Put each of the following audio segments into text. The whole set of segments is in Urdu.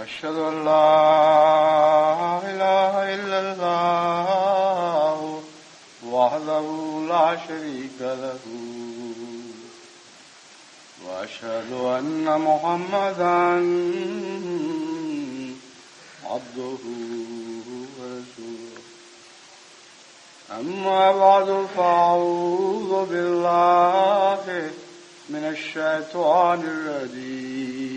أشهد أن لا إله إلا الله وحده لا شريك له وأشهد أن محمدا عبده ورسوله أما بعد فأعوذ بالله من الشيطان الرجيم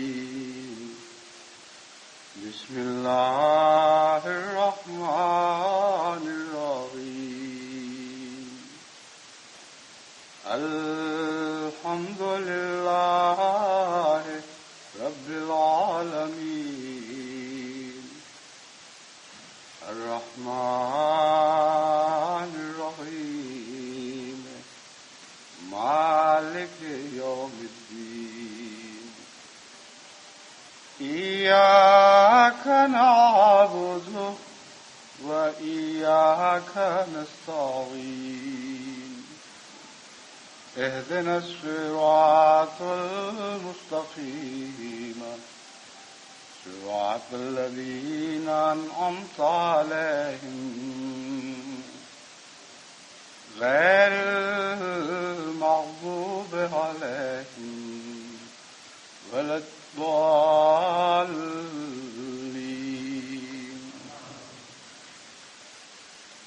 بسم الله الرحمن الرحيم الحمد لله رب العالمين الرحمن الرحيم مالك يوم الدين إياك نعبد وإياك نستعين اهدنا الصراط المستقيم صراط الذين أنعمت عليهم غير المغضوب عليهم ولا الضالين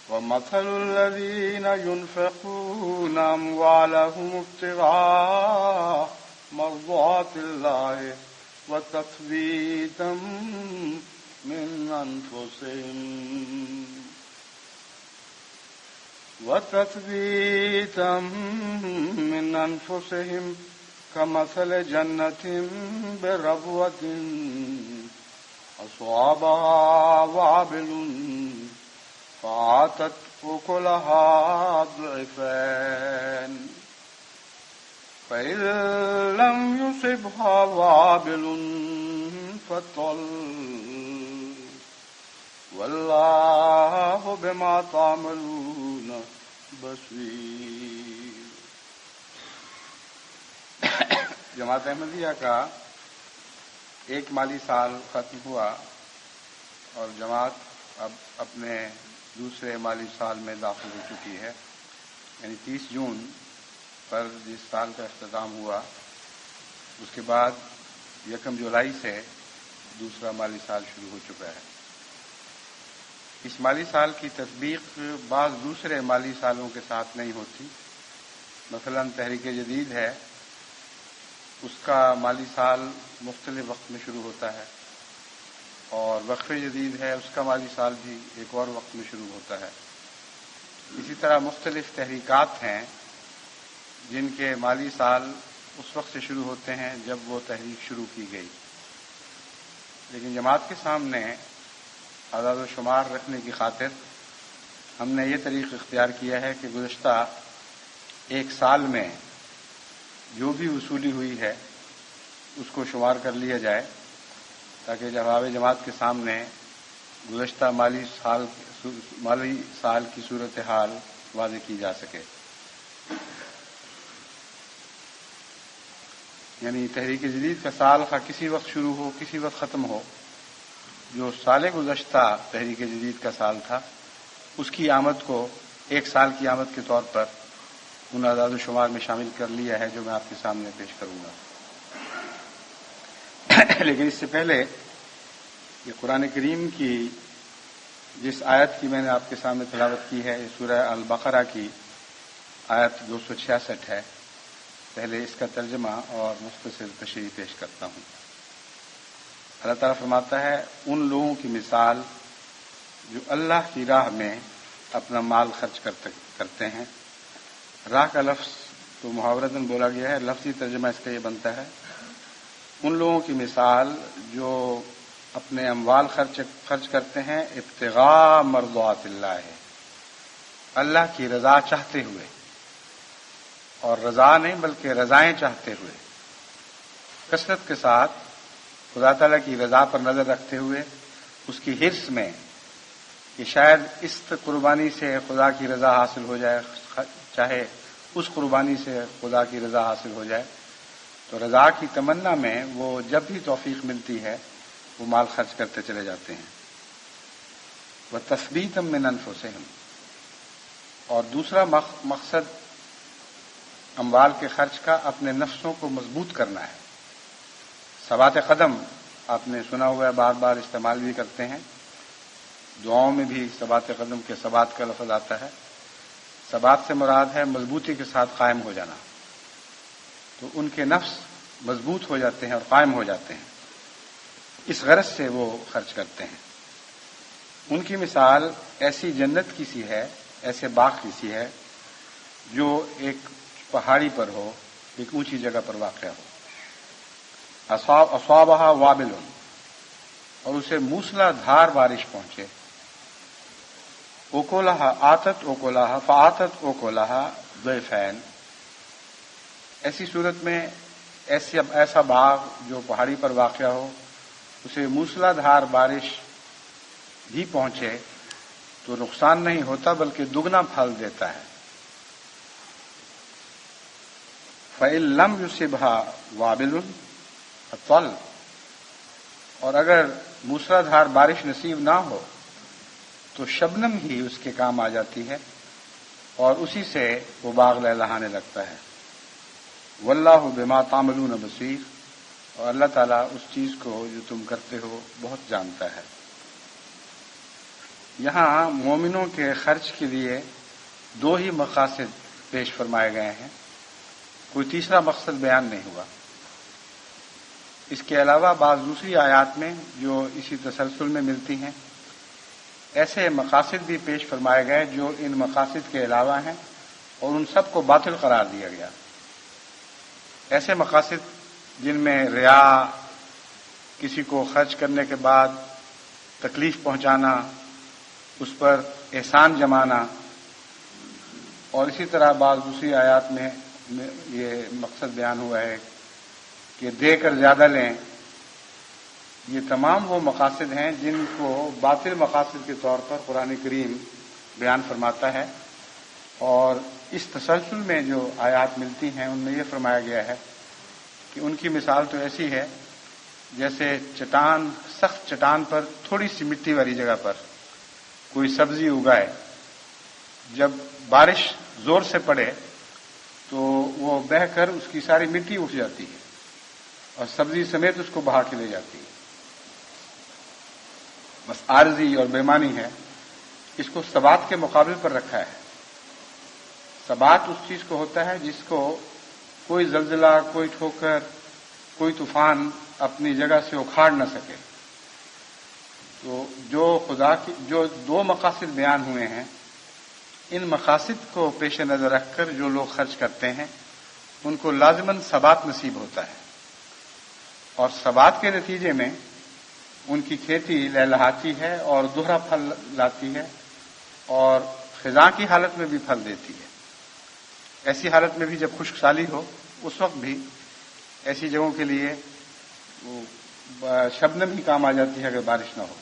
ومثل الذين ينفقون أموالهم ابتغاء مرضات الله وتثبيتا من أنفسهم كمثل جنة بربوة أصابها وابل فآتت أكلها ضعفين فإن لم يصبها وابل فطل والله بما تعملون بصير. جماعت احمدیہ کا ایک مالی سال ختم ہوا اور جماعت اب اپنے دوسرے مالی سال میں داخل ہو چکی ہے. یعنی 30 جون پر جس سال کا اختتام ہوا اس کے بعد 1 جولائی سے دوسرا مالی سال شروع ہو چکا ہے. اس مالی سال کی تطبیق بعض دوسرے مالی سالوں کے ساتھ نہیں ہوتی. مثلا تحریک جدید ہے، اس کا مالی سال مختلف وقت میں شروع ہوتا ہے، اور وقف جدید ہے، اس کا مالی سال بھی ایک اور وقت میں شروع ہوتا ہے. اسی طرح مختلف تحریکات ہیں جن کے مالی سال اس وقت سے شروع ہوتے ہیں جب وہ تحریک شروع کی گئی. لیکن جماعت کے سامنے اعداد و شمار رکھنے کی خاطر ہم نے یہ طریقہ اختیار کیا ہے کہ گزشتہ ایک سال میں جو بھی وصولی ہوئی ہے اس کو شمار کر لیا جائے، تاکہ جواب جماعت کے سامنے گزشتہ مالی سال کی صورتحال واضح کی جا سکے. یعنی تحریک جدید کا سال خواہ کسی وقت شروع ہو کسی وقت ختم ہو، جو سال گزشتہ تحریک جدید کا سال تھا اس کی آمد کو ایک سال کی آمد کے طور پر ان اعداد و شمار میں شامل کر لیا ہے جو میں آپ کے سامنے پیش کروں گا. لیکن اس سے پہلے یہ قرآن کریم کی جس آیت کی میں نے آپ کے سامنے تلاوت کی ہے، یہ سورہ البقرہ کی آیت 266 ہے. پہلے اس کا ترجمہ اور مختصر تشریح پیش کرتا ہوں. اللہ تعالیٰ فرماتا ہے، ان لوگوں کی مثال جو اللہ کی راہ میں اپنا مال خرچ کرتے ہیں. راہ کا لفظ تو محاورتاً بولا گیا ہے، لفظی ترجمہ اس کا یہ بنتا ہے ان لوگوں کی مثال جو اپنے اموال خرچ کرتے ہیں ابتغاء مرضات اللہ ہے، اللہ کی رضا چاہتے ہوئے، اور رضا نہیں بلکہ رضائیں چاہتے ہوئے، کثرت کے ساتھ خدا تعالیٰ کی رضا پر نظر رکھتے ہوئے اس کی حرص میں کہ شاید اس قربانی سے خدا کی رضا حاصل ہو جائے، چاہے اس قربانی سے خدا کی رضا حاصل ہو جائے، تو رضا کی تمنا میں وہ جب بھی توفیق ملتی ہے وہ مال خرچ کرتے چلے جاتے ہیں. وَتَثْبِيتًا مِّنْ أَنفُسِهِمْ، اور دوسرا مقصد اموال کے خرچ کا اپنے نفسوں کو مضبوط کرنا ہے. ثبات قدم آپ نے سنا ہوا ہے، بار بار استعمال بھی کرتے ہیں. دعاؤں میں بھی ثبات قدم کے ثبات کا لفظ آتا ہے. ثبات سے مراد ہے مضبوطی کے ساتھ قائم ہو جانا. تو ان کے نفس مضبوط ہو جاتے ہیں اور قائم ہو جاتے ہیں، اس غرض سے وہ خرچ کرتے ہیں. ان کی مثال ایسی جنت کی سی ہے، ایسے باغ کی سی ہے جو ایک پہاڑی پر ہو، ایک اونچی جگہ پر واقع ہو. اصابها وابل، اور اسے موسلا دھار بارش پہنچے. اوکولہا آتت اوکولہا فآتت اوکولہا ضعفین، ایسی صورت میں ایسا باغ جو پہاڑی پر واقع ہو، اسے موسلا دھار بارش بھی پہنچے تو نقصان نہیں ہوتا بلکہ دگنا پھل دیتا ہے. فَإِن لَّمْ يُصِبْهَا وَابِلٌ فَطَلٌّ، اور اگر موسلا دھار بارش نصیب نہ ہو تو شبنم ہی اس کے کام آ جاتی ہے اور اسی سے وہ باغ لہلہانے لگتا ہے. وَاللَّهُ بِمَا تَعْمَلُونَ بَصِيرٌ، اور اللہ تعالیٰ اس چیز کو جو تم کرتے ہو بہت جانتا ہے. یہاں مومنوں کے خرچ کے لیے دو ہی مقاصد پیش فرمائے گئے ہیں، کوئی تیسرا مقصد بیان نہیں ہوا. اس کے علاوہ بعض دوسری آیات میں جو اسی تسلسل میں ملتی ہیں، ایسے مقاصد بھی پیش فرمائے گئے جو ان مقاصد کے علاوہ ہیں اور ان سب کو باطل قرار دیا گیا. ایسے مقاصد جن میں ریا، کسی کو خرچ کرنے کے بعد تکلیف پہنچانا، اس پر احسان جمانا، اور اسی طرح بعض دوسری آیات میں یہ مقصد بیان ہوا ہے کہ دے کر زیادہ لیں. یہ تمام وہ مقاصد ہیں جن کو باطل مقاصد کے طور پر قرآن کریم بیان فرماتا ہے. اور اس تسلسل میں جو آیات ملتی ہیں ان میں یہ فرمایا گیا ہے کہ ان کی مثال تو ایسی ہے جیسے چٹان، سخت چٹان پر تھوڑی سی مٹی والی جگہ پر کوئی سبزی اگائے، جب بارش زور سے پڑے تو وہ بہہ کر اس کی ساری مٹی اٹھ جاتی ہے اور سبزی سمیت اس کو بہا کے لے جاتی ہے. بس عارضی اور بےمانی ہے. اس کو ثبات کے مقابل پر رکھا ہے. ثبات اس چیز کو ہوتا ہے جس کو کوئی زلزلہ، کوئی ٹھوکر، کوئی طوفان اپنی جگہ سے اکھاڑ نہ سکے. تو جو دو مقاصد بیان ہوئے ہیں، ان مقاصد کو پیش نظر رکھ کر جو لوگ خرچ کرتے ہیں ان کو لازماً ثبات نصیب ہوتا ہے، اور ثبات کے نتیجے میں ان کی کھیتی لہلہاتی ہے اور دوہرا پھل لاتی ہے اور خزاں کی حالت میں بھی پھل دیتی ہے. ایسی حالت میں بھی جب خشک سالی ہو اس وقت بھی ایسی جگہوں کے لیے شبنم ہی کام آ جاتی ہے اگر بارش نہ ہو،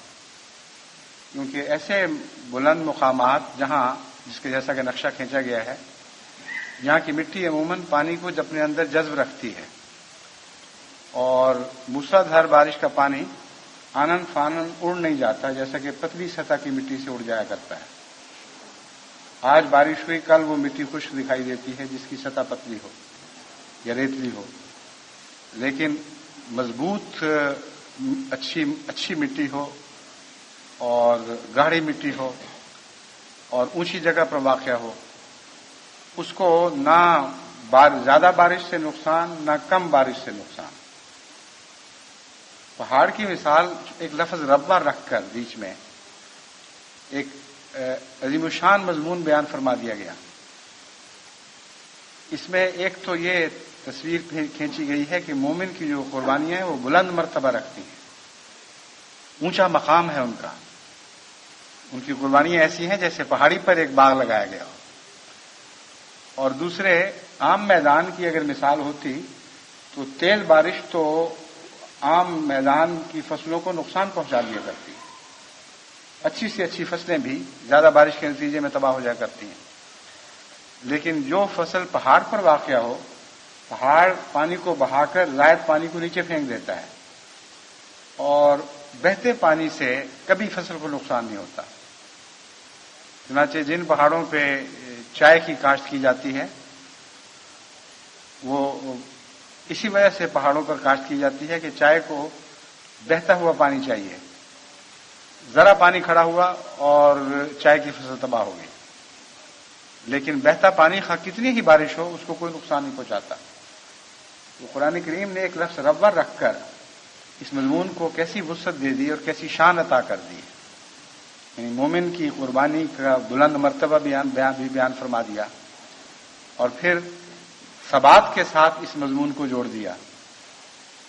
کیونکہ ایسے بلند مقامات جہاں جس کے جیسا کہ نقشہ کھینچا گیا ہے، یہاں کی مٹی عموماً پانی کو اپنے اندر جذب رکھتی ہے اور موسلا دھار بارش کا پانی آنن فانن اڑ نہیں جاتا جیسا کہ پتلی سطح کی مٹی سے اڑ جایا کرتا ہے. آج بارش ہوئی، کل وہ مٹی خشک دکھائی دیتی ہے جس کی سطح پتلی ہو یا ریتلی ہو، لیکن مضبوط اچھی مٹی ہو اور گاڑھی مٹی ہو اور اونچی جگہ پر واقع ہو، اس کو نہ زیادہ بارش سے نقصان نہ کم بارش سے نقصان. پہاڑ کی مثال ایک لفظ ربا رکھ کر بیچ میں ایک عظیم الشان مضمون بیان فرما دیا گیا. اس میں ایک تو یہ تصویر کھینچی گئی ہے کہ مومن کی جو قربانیاں ہیں وہ بلند مرتبہ رکھتی ہیں، اونچا مقام ہے ان کا. ان کی قربانیاں ایسی ہیں جیسے پہاڑی پر ایک باغ لگایا گیا ہو. اور دوسرے عام میدان کی اگر مثال ہوتی تو تیل بارش تو عام میدان کی فصلوں کو نقصان پہنچا دیا کرتی ہے. اچھی سے اچھی فصلیں بھی زیادہ بارش کے نتیجے میں تباہ ہو جایا کرتی ہیں. لیکن جو فصل پہاڑ پر واقع ہو، پہاڑ پانی کو بہا کر زائد پانی کو نیچے پھینک دیتا ہے اور بہتے پانی سے کبھی فصل کو نقصان نہیں ہوتا. چنانچہ جن پہاڑوں پہ چائے کی کاشت کی جاتی ہے وہ اسی وجہ سے پہاڑوں پر کاشت کی جاتی ہے کہ چائے کو بہتا ہوا پانی چاہیے. ذرا پانی کھڑا ہوا اور چائے کی فصل تباہ ہو گئی. لیکن بہتا پانی خواہ کتنی ہی بارش ہو اس کو کوئی نقصان نہیں پہنچاتا. تو قرآن کریم نے ایک لفظ ربر رکھ کر اس مضمون کو کیسی وسعت دے دی اور کیسی شان عطا کر دی. یعنی مومن کی قربانی کا بلند مرتبہ بیان فرما دیا اور پھر ثبات کے ساتھ اس مضمون کو جوڑ دیا.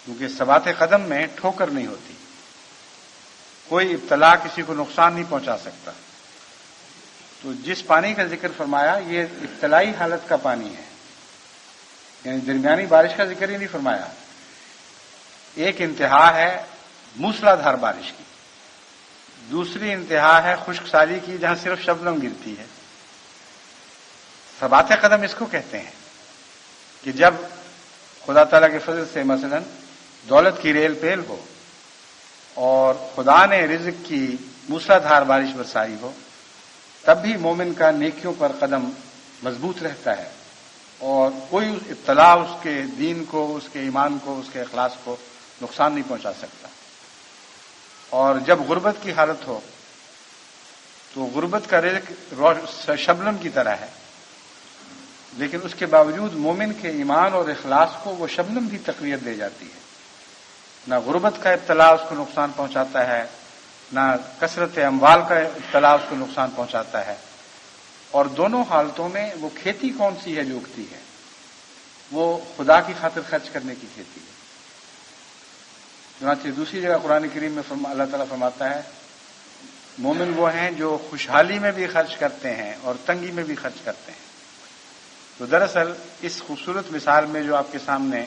کیونکہ ثبات قدم میں ٹھوکر نہیں ہوتی، کوئی ابتلا کسی کو نقصان نہیں پہنچا سکتا. تو جس پانی کا ذکر فرمایا یہ ابتلائی حالت کا پانی ہے، یعنی درمیانی بارش کا ذکر ہی نہیں فرمایا. ایک انتہا ہے موسلا دھار بارش کی، دوسری انتہا ہے خشک سالی کی جہاں صرف شبنم گرتی ہے. ثبات قدم اس کو کہتے ہیں کہ جب خدا تعالیٰ کے فضل سے مثلا دولت کی ریل پیل ہو اور خدا نے رزق کی موسلا دھار بارش برسائی ہو تب بھی مومن کا نیکیوں پر قدم مضبوط رہتا ہے اور کوئی ابتلا اس کے دین کو، اس کے ایمان کو، اس کے اخلاص کو نقصان نہیں پہنچا سکتا. اور جب غربت کی حالت ہو تو غربت کا رزق شبنم کی طرح ہے، لیکن اس کے باوجود مومن کے ایمان اور اخلاص کو وہ شبنم بھی تقویت دے جاتی ہے. نہ غربت کا ابتلا اس کو نقصان پہنچاتا ہے، نہ کثرت اموال کا ابتلا اس کو نقصان پہنچاتا ہے. اور دونوں حالتوں میں وہ کھیتی کون سی ہے جو اگتی ہے؟ وہ خدا کی خاطر خرچ کرنے کی کھیتی ہے. چنانچہ دوسری جگہ قرآن کریم میں اللہ تعالیٰ فرماتا ہے مومن وہ ہیں جو خوشحالی میں بھی خرچ کرتے ہیں اور تنگی میں بھی خرچ کرتے ہیں. تو دراصل اس خوبصورت مثال میں جو آپ کے سامنے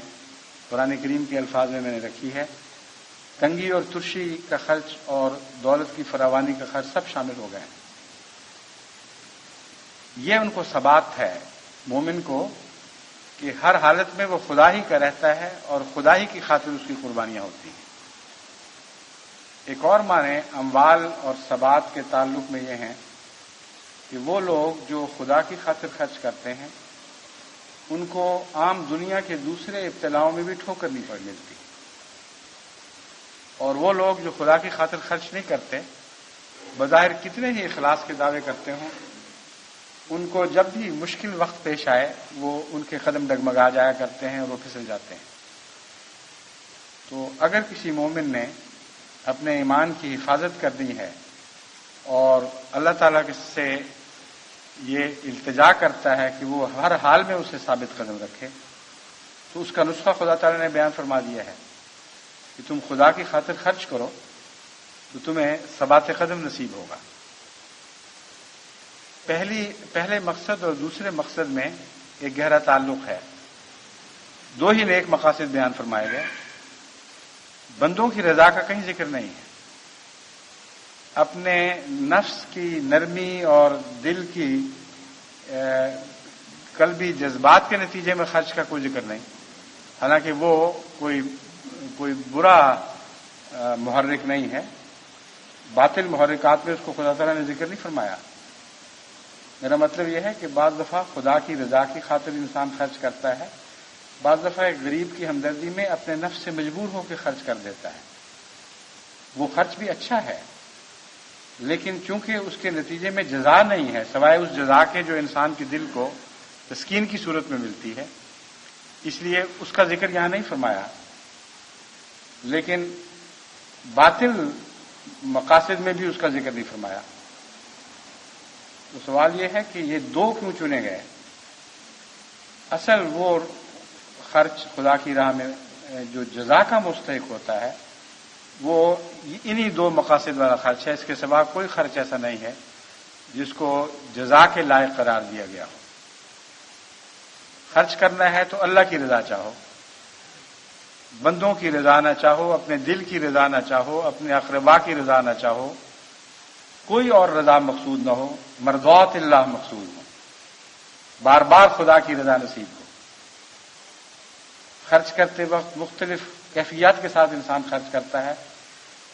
قرآن کریم کے الفاظ میں نے رکھی ہے، تنگی اور ترشی کا خرچ اور دولت کی فراوانی کا خرچ سب شامل ہو گئے ہیں. یہ ان کو ثبات ہے مومن کو کہ ہر حالت میں وہ خدا ہی کا رہتا ہے اور خدا ہی کی خاطر اس کی قربانیاں ہوتی ہیں. ایک اور معنی اموال اور ثبات کے تعلق میں یہ ہیں کہ وہ لوگ جو خدا کی خاطر خرچ کرتے ہیں ان کو عام دنیا کے دوسرے ابتلاؤں میں بھی ٹھوکر نہیں پڑ ملتی، اور وہ لوگ جو خدا کی خاطر خرچ نہیں کرتے بظاہر کتنے ہی اخلاص کے دعوے کرتے ہوں، ان کو جب بھی مشکل وقت پیش آئے وہ ان کے قدم ڈگمگا جایا کرتے ہیں اور وہ پھسل جاتے ہیں. تو اگر کسی مومن نے اپنے ایمان کی حفاظت کرنی ہے اور اللہ تعالیٰ سے یہ التجا کرتا ہے کہ وہ ہر حال میں اسے ثابت قدم رکھے، تو اس کا نسخہ خدا تعالیٰ نے بیان فرما دیا ہے کہ تم خدا کی خاطر خرچ کرو تو تمہیں ثبات قدم نصیب ہوگا. پہلے مقصد اور دوسرے مقصد میں ایک گہرا تعلق ہے. دو ہی نیک مقاصد بیان فرمائے گئے. بندوں کی رضا کا کہیں ذکر نہیں ہے، اپنے نفس کی نرمی اور دل کی قلبی جذبات کے نتیجے میں خرچ کا کوئی ذکر نہیں، حالانکہ وہ کوئی برا محرک نہیں ہے. باطل محرکات میں اس کو خدا تعالیٰ نے ذکر نہیں فرمایا. میرا مطلب یہ ہے کہ بعض دفعہ خدا کی رضا کی خاطر انسان خرچ کرتا ہے، بعض دفعہ ایک غریب کی ہمدردی میں اپنے نفس سے مجبور ہو کے خرچ کر دیتا ہے. وہ خرچ بھی اچھا ہے، لیکن چونکہ اس کے نتیجے میں جزا نہیں ہے سوائے اس جزا کے جو انسان کے دل کو تسکین کی صورت میں ملتی ہے، اس لیے اس کا ذکر یہاں نہیں فرمایا. لیکن باطل مقاصد میں بھی اس کا ذکر نہیں فرمایا. تو سوال یہ ہے کہ یہ دو کیوں چنے گئے؟ اصل وہ خرچ خدا کی راہ میں جو جزا کا مستحق ہوتا ہے وہ انہی دو مقاصد والا خرچ ہے. اس کے سوا کوئی خرچ ایسا نہیں ہے جس کو جزا کے لائق قرار دیا گیا ہو. خرچ کرنا ہے تو اللہ کی رضا چاہو، بندوں کی رضا نہ چاہو، اپنے دل کی رضا نہ چاہو، اپنے اقربا کی رضا نہ چاہو، کوئی اور رضا مقصود نہ ہو، مرضات اللہ مقصود ہو، بار بار خدا کی رضا نصیب ہو. خرچ کرتے وقت مختلف کیفیات کے ساتھ انسان خرچ کرتا ہے.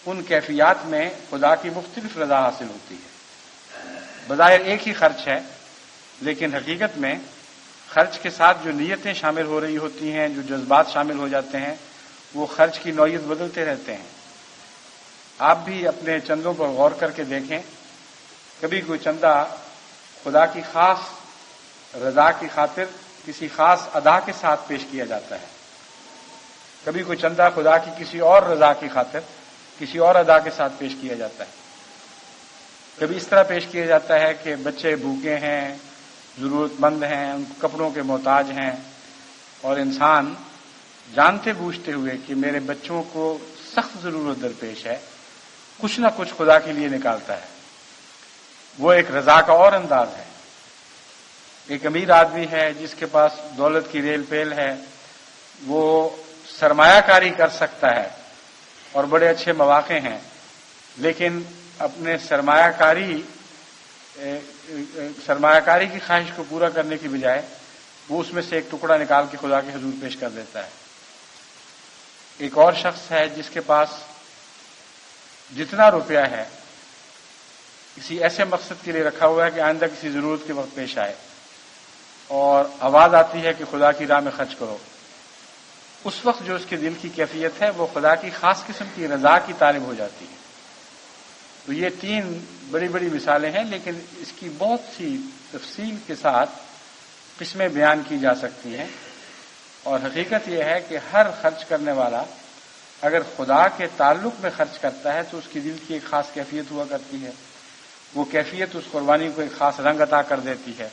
ان کیفیات میں خدا کی مختلف رضا حاصل ہوتی ہے۔ بظاہر ایک ہی خرچ ہے، لیکن حقیقت میں خرچ کے ساتھ جو نیتیں شامل ہو رہی ہوتی ہیں، جو جذبات شامل ہو جاتے ہیں، وہ خرچ کی نوعیت بدلتے رہتے ہیں۔ آپ بھی اپنے چندوں پر غور کر کے دیکھیں، کبھی کوئی چندہ خدا کی خاص رضا کی خاطر کسی خاص ادا کے ساتھ پیش کیا جاتا ہے، کبھی کوئی چندہ خدا کی کسی اور رضا کی خاطر کسی اور ادا کے ساتھ پیش کیا جاتا ہے۔ کبھی اس طرح پیش کیا جاتا ہے کہ بچے بھوکے ہیں، ضرورت مند ہیں، ان کپڑوں کے محتاج ہیں، اور انسان جانتے بوجھتے ہوئے کہ میرے بچوں کو سخت ضرورت درپیش ہے، کچھ نہ کچھ خدا کے لیے نکالتا ہے۔ وہ ایک رضا کا اور انداز ہے۔ ایک امیر آدمی ہے جس کے پاس دولت کی ریل پیل ہے، وہ سرمایہ کاری کر سکتا ہے اور بڑے اچھے مواقع ہیں، لیکن اپنے سرمایہ کاری کی خواہش کو پورا کرنے کی بجائے وہ اس میں سے ایک ٹکڑا نکال کے خدا کے حضور پیش کر دیتا ہے۔ ایک اور شخص ہے جس کے پاس جتنا روپیہ ہے کسی ایسے مقصد کے لیے رکھا ہوا ہے کہ آئندہ کسی ضرورت کے وقت پیش آئے، اور آواز آتی ہے کہ خدا کی راہ میں خرچ کرو۔ اس وقت جو اس کے دل کی کیفیت ہے وہ خدا کی خاص قسم کی رضا کی طالب ہو جاتی ہے۔ تو یہ تین بڑی بڑی مثالیں ہیں، لیکن اس کی بہت سی تفصیل کے ساتھ قسمیں بیان کی جا سکتی ہیں، اور حقیقت یہ ہے کہ ہر خرچ کرنے والا اگر خدا کے تعلق میں خرچ کرتا ہے تو اس کی دل کی ایک خاص کیفیت ہوا کرتی ہے، وہ کیفیت اس قربانی کو ایک خاص رنگ عطا کر دیتی ہے،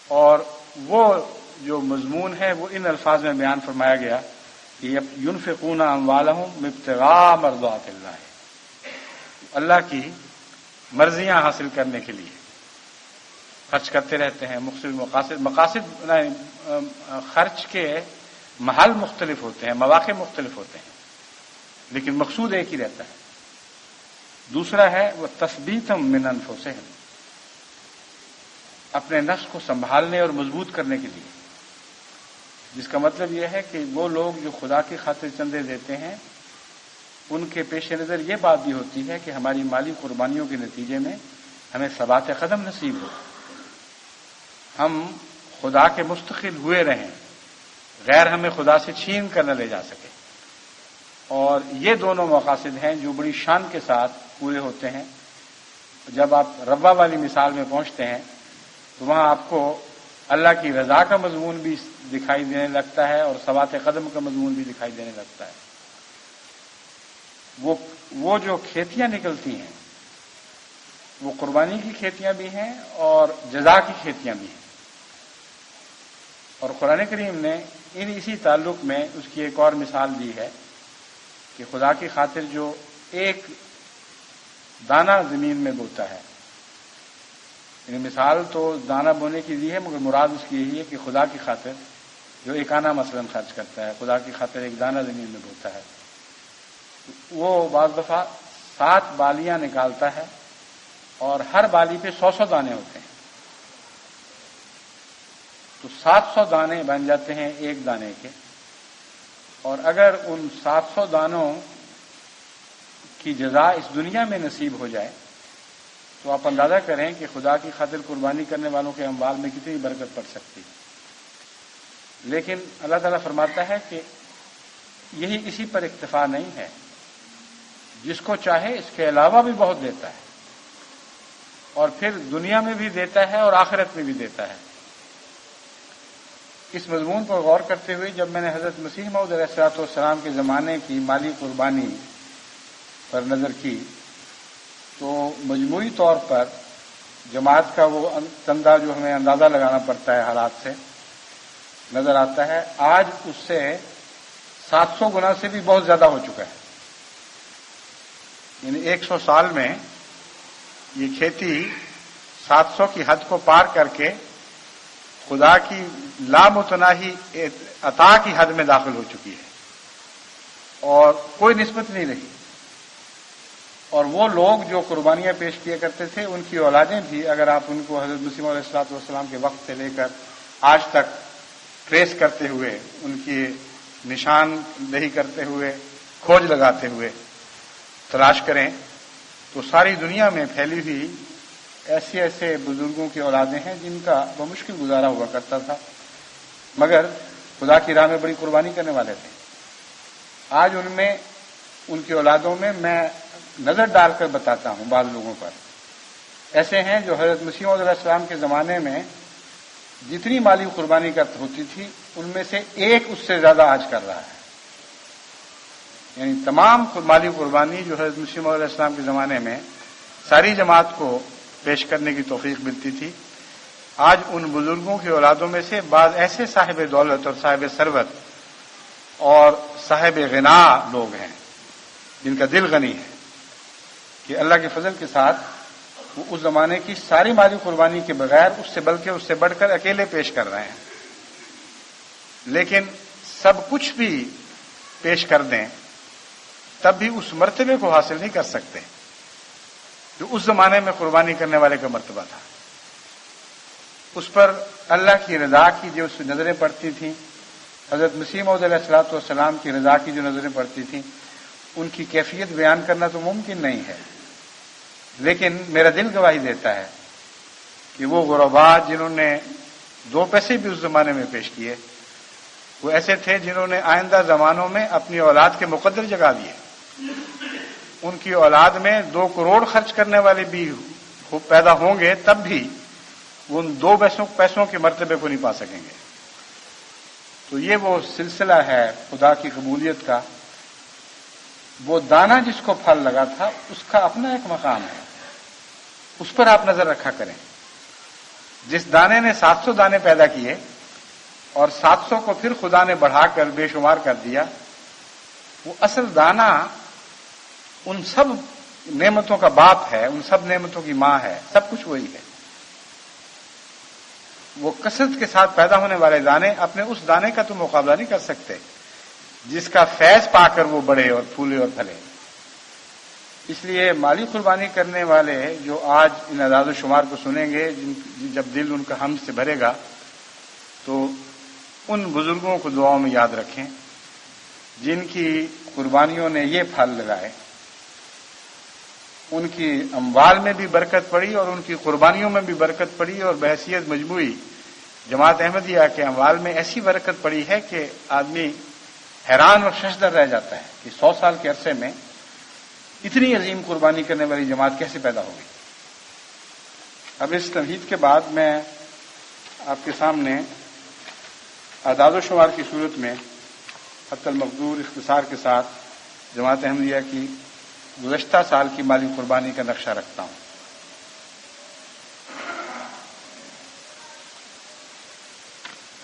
اور وہ جو مضمون ہے وہ ان الفاظ میں بیان فرمایا گیا کہ ينفقون اموالهم ابتغاء مرضات اللہ، اللہ کی مرضیاں حاصل کرنے کے لیے خرچ کرتے رہتے ہیں۔ مختلف مقاصد خرچ کے محل مختلف ہوتے ہیں، مواقع مختلف ہوتے ہیں، لیکن مقصود ایک ہی رہتا ہے۔ دوسرا ہے وہ تثبیتم من انفسہم، اپنے نفس کو سنبھالنے اور مضبوط کرنے کے لیے، جس کا مطلب یہ ہے کہ وہ لوگ جو خدا کی خاطر چندے دیتے ہیں ان کے پیش نظر یہ بات بھی ہوتی ہے کہ ہماری مالی قربانیوں کے نتیجے میں ہمیں ثبات قدم نصیب ہو، ہم خدا کے مستقل ہوئے رہیں، غیر ہمیں خدا سے چھین کر نہ لے جا سکے۔ اور یہ دونوں مقاصد ہیں جو بڑی شان کے ساتھ پورے ہوتے ہیں۔ جب آپ ربا والی مثال میں پہنچتے ہیں تو وہاں آپ کو اللہ کی رضا کا مضمون بھی دکھائی دینے لگتا ہے اور ثبات قدم کا مضمون بھی دکھائی دینے لگتا ہے۔ وہ جو کھیتیاں نکلتی ہیں وہ قربانی کی کھیتیاں بھی ہیں اور جزا کی کھیتیاں بھی ہیں، اور قرآن کریم نے اسی تعلق میں اس کی ایک اور مثال دی ہے کہ خدا کی خاطر جو ایک دانہ زمین میں بوتا ہے، یعنی مثال تو دانہ بونے کی دی ہے مگر مراد اس کی یہی ہے کہ خدا کی خاطر جو ایک آنا مثلاً خرچ کرتا ہے، خدا کی خاطر ایک دانہ زمین میں بوتا ہے، وہ بعض دفعہ 7 بالیاں نکالتا ہے اور ہر بالی پہ 100 دانے ہوتے ہیں، تو 700 دانے بن جاتے ہیں ایک دانے کے، اور اگر ان 700 دانوں کی جزا اس دنیا میں نصیب ہو جائے تو آپ اندازہ کریں کہ خدا کی خاطر قربانی کرنے والوں کے اموال میں کتنی برکت پڑ سکتی ہے۔ لیکن اللہ تعالیٰ فرماتا ہے کہ یہی اسی پر اکتفا نہیں ہے، جس کو چاہے اس کے علاوہ بھی بہت دیتا ہے، اور پھر دنیا میں بھی دیتا ہے اور آخرت میں بھی دیتا ہے۔ اس مضمون پر غور کرتے ہوئے جب میں نے حضرت مسیح موعود علیہ الصلوۃ والسلام کے زمانے کی مالی قربانی پر نظر کی تو مجموعی طور پر جماعت کا وہ چندہ جو ہمیں اندازہ لگانا پڑتا ہے حالات سے نظر آتا ہے، آج اس سے 700 گنا سے بھی بہت زیادہ ہو چکا ہے۔ یعنی 100 سال میں یہ کھیتی 700 کی حد کو پار کر کے خدا کی لامتناہی عطا کی حد میں داخل ہو چکی ہے اور کوئی نسبت نہیں رہی۔ اور وہ لوگ جو قربانیاں پیش کیا کرتے تھے ان کی اولادیں بھی اگر آپ ان کو حضرت مسیح علیہ الصلوۃ والسلام کے وقت سے لے کر آج تک ٹریس کرتے ہوئے، ان کی نشان دہی کرتے ہوئے، کھوج لگاتے ہوئے، تلاش کریں تو ساری دنیا میں پھیلی ہوئی ایسے بزرگوں کی اولادیں ہیں جن کا وہ مشکل گزارا ہوا کرتا تھا، مگر خدا کی راہ میں بڑی قربانی کرنے والے تھے۔ آج ان کی اولادوں میں میں نظر ڈال کر بتاتا ہوں، بعض لوگوں پر ایسے ہیں جو حضرت مسیح علیہ السلام کے زمانے میں جتنی مالی قربانی ہوتی تھی ان میں سے ایک اس سے زیادہ آج کر رہا ہے۔ یعنی تمام مالی قربانی جو حضرت مسیح علیہ السلام کے زمانے میں ساری جماعت کو پیش کرنے کی توفیق ملتی تھی، آج ان بزرگوں کی اولادوں میں سے بعض ایسے صاحب دولت اور صاحب ثروت اور صاحب غنا لوگ ہیں جن کا دل غنی ہے کہ اللہ کے فضل کے ساتھ وہ اس زمانے کی ساری مالی قربانی کے بغیر بلکہ اس سے بڑھ کر اکیلے پیش کر رہے ہیں، لیکن سب کچھ بھی پیش کر دیں تب بھی اس مرتبے کو حاصل نہیں کر سکتے جو اس زمانے میں قربانی کرنے والے کا مرتبہ تھا۔ اس پر اللہ کی رضا کی جو نظریں پڑتی تھیں، حضرت مسیح موعود علیہ الصلوۃ والسلام کی رضا کی جو نظریں پڑتی تھیں، ان کی کیفیت بیان کرنا تو ممکن نہیں ہے، لیکن میرا دل گواہی دیتا ہے کہ وہ غرباء جنہوں نے 2 پیسے بھی اس زمانے میں پیش کیے، وہ ایسے تھے جنہوں نے آئندہ زمانوں میں اپنی اولاد کے مقدر جگا دیے۔ ان کی اولاد میں 2 کروڑ خرچ کرنے والے بھی پیدا ہوں گے تب بھی وہ ان 2 پیسوں کے مرتبے کو نہیں پا سکیں گے۔ تو یہ وہ سلسلہ ہے خدا کی قبولیت کا، وہ دانہ جس کو پھل لگا تھا اس کا اپنا ایک مقام ہے، اس پر آپ نظر رکھا کریں۔ جس دانے نے 700 دانے پیدا کیے اور 700 کو پھر خدا نے بڑھا کر بے شمار کر دیا، وہ اصل دانہ ان سب نعمتوں کا باپ ہے، ان سب نعمتوں کی ماں ہے، سب کچھ وہی ہے۔ وہ کثرت کے ساتھ پیدا ہونے والے دانے اپنے اس دانے کا تو مقابلہ نہیں کر سکتے جس کا فیض پا کر وہ بڑھے اور پھولے اور پھلے۔ اس لیے مالی قربانی کرنے والے جو آج ان اعداد و شمار کو سنیں گے، جب دل ان کا حمد سے بھرے گا تو ان بزرگوں کو دعاؤں میں یاد رکھیں جن کی قربانیوں نے یہ پھل لگائے، ان کی اموال میں بھی برکت پڑی اور ان کی قربانیوں میں بھی برکت پڑی، اور بحیثیت مجموعی جماعت احمدیہ کے اموال میں ایسی برکت پڑی ہے کہ آدمی حیران اور ششدر رہ جاتا ہے کہ 100 سال کے عرصے میں اتنی عظیم قربانی کرنے والی جماعت کیسے پیدا ہوگی۔ اب اس تمہید کے بعد میں آپ کے سامنے اعداد و شمار کی صورت میں حتی المقدور اختصار کے ساتھ جماعت احمدیہ کی گزشتہ سال کی مالی قربانی کا نقشہ رکھتا ہوں۔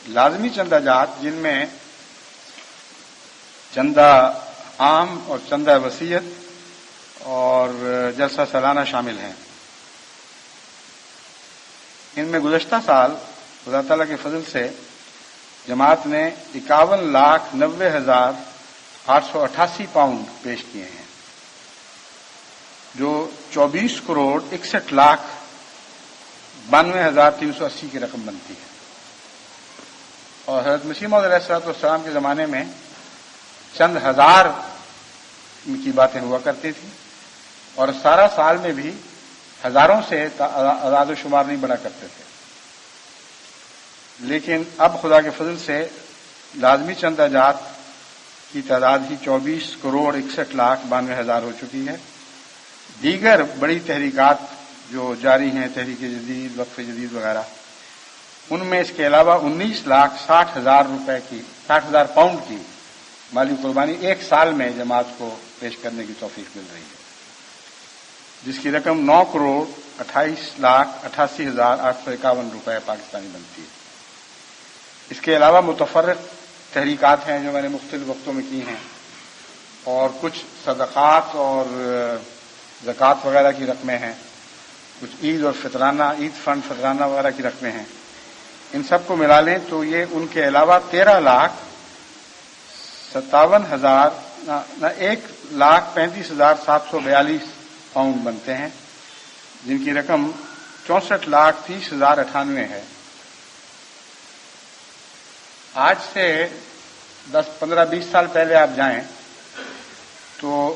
لازمی چندہ جات، جن میں چندہ عام اور چندہ وصیت اور جلسہ سالانہ شامل ہیں، ان میں گزشتہ سال خدا تعالیٰ کے فضل سے جماعت نے 51,90,888 پاؤنڈ پیش کیے ہیں، جو 24 کروڑ 61,92,380 کی رقم بنتی ہے۔ اور حضرت مسیح موعود علیہ السلام کے زمانے میں چند ہزار کی باتیں ہوا کرتی تھیں، اور سارا سال میں بھی ہزاروں سے اعداد و شمار نہیں بڑھا کرتے تھے، لیکن اب خدا کے فضل سے لازمی چندہ جات کی تعداد ہی 24 کروڑ 61,92,000 ہو چکی ہے۔ دیگر بڑی تحریکات جو جاری ہیں، تحریک جدید، وقف جدید وغیرہ، ان میں اس کے علاوہ 19,60,000 پاؤنڈ کی مالی قربانی ایک سال میں جماعت کو پیش کرنے کی توفیق مل رہی ہے، جس کی رقم 9 کروڑ 28,88,851 روپے پاکستانی بنتی ہے۔ اس کے علاوہ متفرق تحریکات ہیں جو میں نے مختلف وقتوں میں کی ہیں، اور کچھ صدقات اور زکوٰۃ وغیرہ کی رقمیں ہیں، کچھ عید اور عید فنڈ فطرانہ وغیرہ کی رقمیں ہیں۔ ان سب کو ملا لیں تو یہ ان کے علاوہ 1,35,742 پاؤنڈ بنتے ہیں، جن کی رقم 64,30,098 ہے۔ آج سے 10-15-20 سال پہلے آپ جائیں تو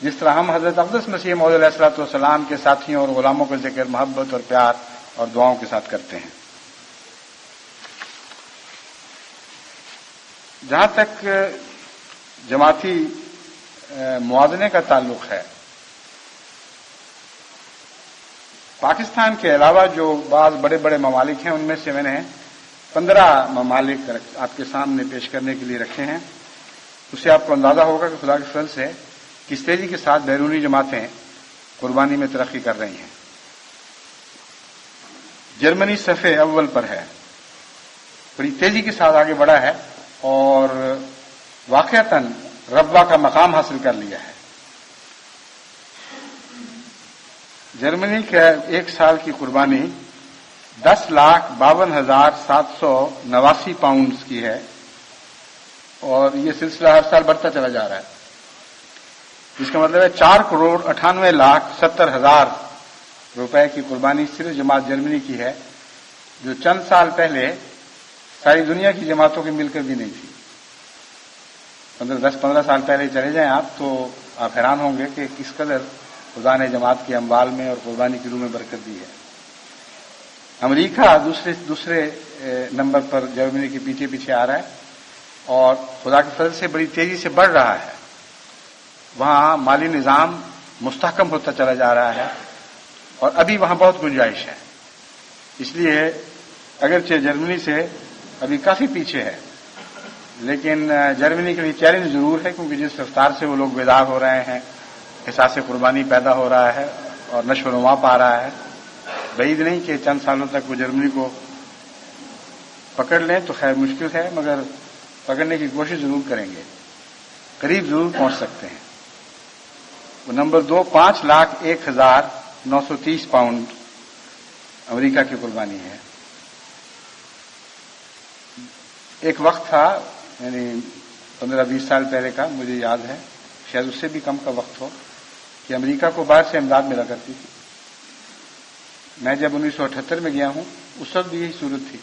جس طرح ہم حضرت اقدس مسیح موعود علیہ الصلوۃ والسلام کے ساتھیوں اور غلاموں کا ذکر محبت اور پیار اور دعاؤں کے ساتھ کرتے ہیں۔ جہاں تک جماعتی موازنے کا تعلق ہے، پاکستان کے علاوہ جو بعض بڑے بڑے ممالک ہیں، ان میں سے میں نے 15 ممالک آپ کے سامنے پیش کرنے کے لیے رکھے ہیں۔ اس سے آپ کو اندازہ ہوگا کہ خدا کے فضل سے کس تیزی کے ساتھ بیرونی جماعتیں قربانی میں ترقی کر رہی ہیں۔ جرمنی صفحے اول پر ہے، بڑی تیزی کے ساتھ آگے بڑھا ہے اور واقعتاً ربوہ کا مقام حاصل کر لیا ہے۔ جرمنی کے ایک سال کی قربانی 10,52,789 پاؤنڈز کی ہے اور یہ سلسلہ ہر سال بڑھتا چلا جا رہا ہے، جس کا مطلب ہے 4,98,70,000 روپے کی قربانی صرف جماعت جرمنی کی ہے، جو چند سال پہلے ساری دنیا کی جماعتوں کی مل کر بھی نہیں تھی۔ 10-15 سال پہلے چلے جائیں آپ تو آپ حیران ہوں گے کہ کس قدر خدا نے جماعت کے اموال میں اور قربانی کی روح میں برکت دی ہے۔ امریکہ دوسرے نمبر پر جرمنی کے پیچھے آ رہا ہے اور خدا کے فضل سے بڑی تیزی سے بڑھ رہا ہے۔ وہاں مالی نظام مستحکم ہوتا چلا جا رہا ہے اور ابھی وہاں بہت گنجائش ہے۔ اس لیے اگرچہ جرمنی سے ابھی کافی پیچھے ہے، لیکن جرمنی کے لیے چیلنج ضرور ہے، کیونکہ جس رفتار سے وہ لوگ بیدار ہو رہے ہیں، احساس قربانی پیدا ہو رہا ہے اور نشو و نما پا رہا ہے، بعید نہیں کہ چند سالوں تک وہ جرمنی کو پکڑ لیں تو خیر مشکل ہے، مگر پکڑنے کی کوشش ضرور کریں گے، قریب ضرور پہنچ سکتے ہیں۔ وہ نمبر 2 5,01,930 پاؤنڈ امریکہ کی قربانی ہے۔ ایک وقت تھا، یعنی 15-20 سال پہلے کا، مجھے یاد ہے، شاید اس سے بھی کم کا وقت ہو، کہ امریکہ کو باہر سے امداد ملا کرتی تھی۔ میں جب 1978 میں گیا ہوں اس وقت بھی یہی صورت تھی،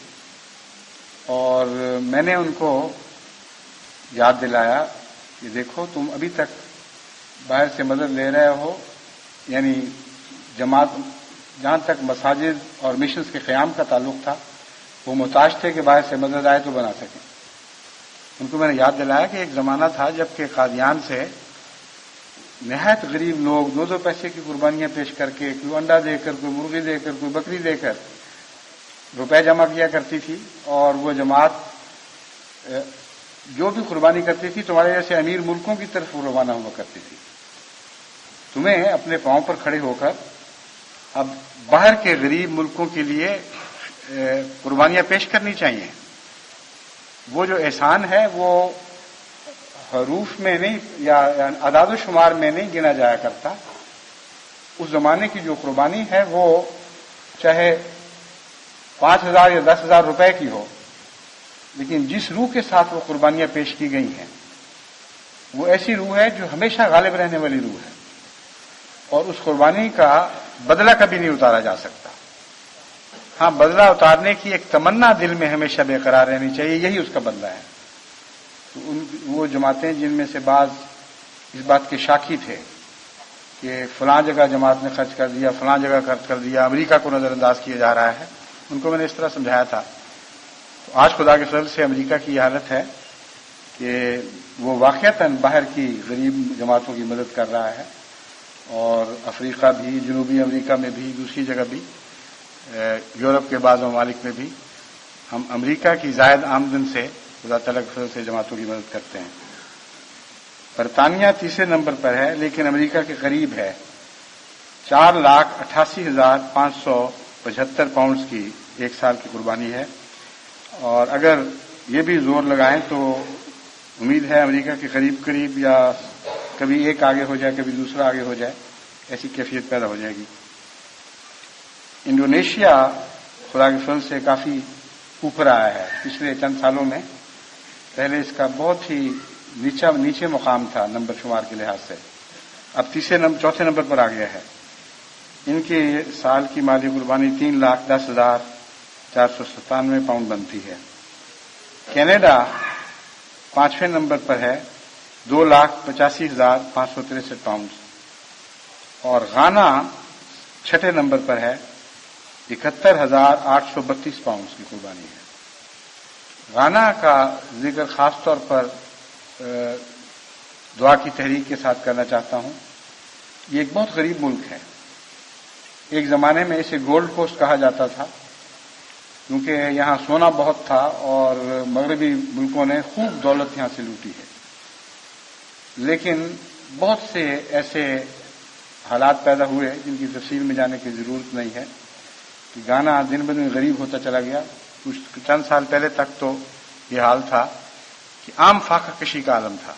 اور میں نے ان کو یاد دلایا کہ دیکھو تم ابھی تک باہر سے مدد لے رہے ہو، یعنی جماعت جہاں تک مساجد اور مشنز کے قیام کا تعلق تھا وہ محتاج تھے کہ باہر سے مدد آئے تو بنا سکیں۔ ان کو میں نے یاد دلایا کہ ایک زمانہ تھا جب کہ قادیان سے نہایت غریب لوگ 2 پیسے کی قربانیاں پیش کر کے، کوئی انڈا دے کر، کوئی مرغی دے کر، کوئی بکری دے کر روپے جمع کیا کرتی تھی، اور وہ جماعت جو بھی قربانی کرتی تھی تمہارے جیسے امیر ملکوں کی طرف روانہ ہوا کرتی تھی۔ تمہیں اپنے پاؤں پر کھڑے ہو کر اب باہر کے غریب ملکوں کے لیے قربانیاں پیش کرنی چاہیے۔ وہ جو احسان ہے وہ حروف میں نہیں یا اعداد و شمار میں نہیں گنا جایا کرتا۔ اس زمانے کی جو قربانی ہے وہ چاہے 5,000 یا 10,000 روپے کی ہو، لیکن جس روح کے ساتھ وہ قربانیاں پیش کی گئی ہیں وہ ایسی روح ہے جو ہمیشہ غالب رہنے والی روح ہے، اور اس قربانی کا بدلہ کبھی نہیں اتارا جا سکتا۔ ہاں، بدلہ اتارنے کی ایک تمنا دل میں ہمیشہ برقرار رہنی چاہیے، یہی اس کا بدلہ ہے۔ تو وہ جماعتیں جن میں سے بعض اس بات کے شاکی تھے کہ فلاں جگہ جماعت نے خرچ کر دیا، فلاں جگہ خرچ کر دیا، امریکہ کو نظر انداز کیا جا رہا ہے، ان کو میں نے اس طرح سمجھایا تھا۔ تو آج خدا کے فضل سے امریکہ کی یہ حالت ہے کہ وہ واقعتاً باہر کی غریب جماعتوں کی مدد کر رہا ہے، اور افریقہ بھی، جنوبی امریکہ میں بھی، دوسری جگہ بھی، یورپ کے بعض ممالک میں بھی ہم امریکہ کی زائد آمدن سے خدا تعالیٰ کے فضل سے جماعتوں کی مدد کرتے ہیں۔ برطانیہ تیسرے نمبر پر ہے، لیکن امریکہ کے قریب ہے۔ 4,88,575 پاؤنڈز کی ایک سال کی قربانی ہے، اور اگر یہ بھی زور لگائیں تو امید ہے امریکہ کے قریب یا کبھی ایک آگے ہو جائے، کبھی دوسرا آگے ہو جائے، ایسی کیفیت پیدا ہو جائے گی۔ انڈونیشیا خدا کے فضل سے کافی اوپر آیا ہے پچھلے چند سالوں میں۔ پہلے اس کا بہت ہی نیچے مقام تھا نمبر شمار کے لحاظ سے، اب چوتھے نمبر پر آ گیا ہے۔ ان کے سال کی مالی قربانی 3,10,497 پاؤنڈ بنتی ہے۔ کینیڈا 5ویں نمبر پر ہے، 2,85,563 پاؤنڈ۔ اور غانا 6 نمبر پر ہے، 71,832 پاؤنڈز کی قربانی ہے۔ غانا کا ذکر خاص طور پر دعا کی تحریک کے ساتھ کرنا چاہتا ہوں۔ یہ ایک بہت غریب ملک ہے۔ ایک زمانے میں اسے گولڈ کوسٹ کہا جاتا تھا، کیونکہ یہاں سونا بہت تھا اور مغربی ملکوں نے خوب دولت یہاں سے لوٹی ہے۔ لیکن بہت سے ایسے حالات پیدا ہوئے جن کی تفصیل میں جانے کی ضرورت نہیں ہے کہ غانا دن بدن غریب ہوتا چلا گیا۔ کچھ چند سال پہلے تک تو یہ حال تھا کہ عام فاقہ کشی کا عالم تھا،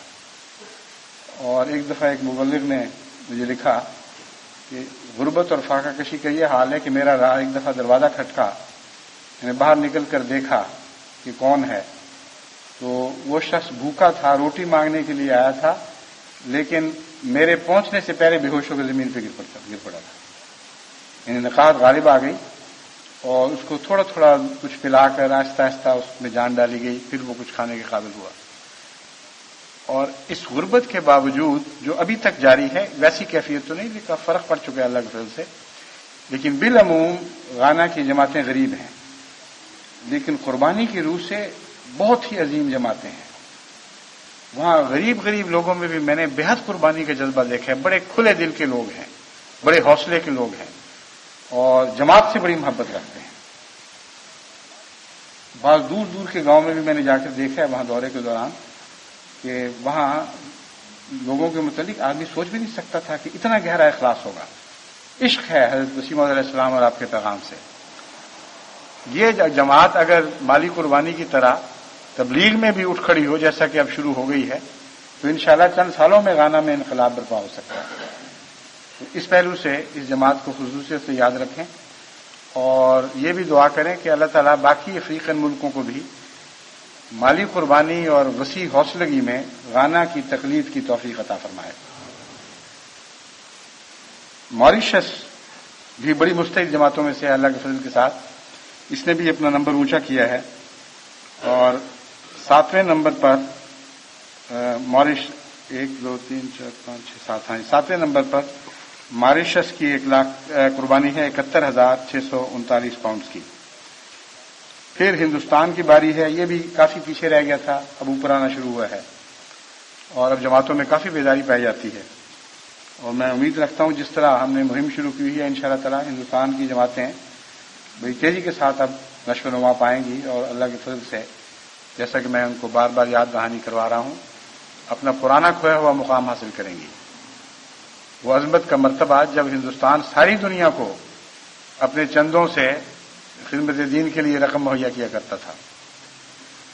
اور ایک دفعہ ایک مبلغ نے مجھے لکھا کہ غربت اور فاقہ کشی کا یہ حال ہے کہ میرا ایک دفعہ دروازہ کھٹکا، میں نے باہر نکل کر دیکھا کہ کون ہے، تو وہ شخص بھوکا تھا، روٹی مانگنے کے لیے آیا تھا، لیکن میرے پہنچنے سے پہلے بے ہوش ہو کر زمین پہ گر پڑا تھا۔ یعنی نقاہت غالب آ گئی اور اس کو تھوڑا تھوڑا کچھ پلا کر آہستہ آہستہ اس میں جان ڈالی گئی، پھر وہ کچھ کھانے کے قابل ہوا۔ اور اس غربت کے باوجود جو ابھی تک جاری ہے، ویسی کیفیت تو نہیں، لیکن فرق پڑ چکا ہے اللہ کے فضل سے، لیکن بالعموم غانا کی جماعتیں غریب ہیں، لیکن قربانی کی روح سے بہت ہی عظیم جماعتیں ہیں۔ وہاں غریب لوگوں میں بھی میں نے بے حد قربانی کا جذبہ دیکھا ہے۔ بڑے کھلے دل کے لوگ ہیں، بڑے حوصلے کے لوگ ہیں، اور جماعت سے بڑی محبت رکھتے ہیں۔ بعض دور دور کے گاؤں میں بھی میں نے جا کر دیکھا ہے وہاں دورے کے دوران، کہ وہاں لوگوں کے متعلق آدمی سوچ بھی نہیں سکتا تھا کہ اتنا گہرا اخلاص ہوگا۔ عشق ہے حضرت مسیح علیہ السلام اور آپ کے پیغام سے۔ یہ جماعت اگر مالی قربانی کی طرح تبلیغ میں بھی اٹھ کھڑی ہو، جیسا کہ اب شروع ہو گئی ہے، تو انشاءاللہ چند سالوں میں غانا میں انقلاب برپا ہو سکتا ہے۔ تو اس پہلو سے اس جماعت کو خصوصیت سے یاد رکھیں، اور یہ بھی دعا کریں کہ اللہ تعالیٰ باقی افریقن ملکوں کو بھی مالی قربانی اور وسیع حوصلگی میں غانا کی تقلید کی توفیق عطا فرمائے۔ ماریشس بھی بڑی مستعد جماعتوں میں سے ہے اللہ کے فضل کے ساتھ، اس نے بھی اپنا نمبر اونچا کیا ہے، اور 7ویں نمبر پر ماریش 1 2 3 4 5 6 7 7ویں نمبر پر ماریشس کی 1 لاکھ قربانی ہے 71,639 پاؤنڈز کی۔ پھر ہندوستان کی باری ہے، یہ بھی کافی پیچھے رہ گیا تھا، اب اوپر آنا شروع ہوا ہے، اور اب جماعتوں میں کافی بیداری پائی جاتی ہے، اور میں امید رکھتا ہوں جس طرح ہم نے مہم شروع کی ہوئی ہے انشاءاللہ تعالی ہندوستان کی جماعتیں بڑی تیزی کے ساتھ اب نشو و نما پائیں گی، اور اللہ کے فضل سے جیسا کہ میں ان کو بار بار یاد دہانی کروا رہا ہوں، اپنا پرانا کھویا ہوا مقام حاصل کریں گی۔ وہ عظمت کا مرتبہ جب ہندوستان ساری دنیا کو اپنے چندوں سے خدمت دین کے لیے رقم مہیا کیا کرتا تھا،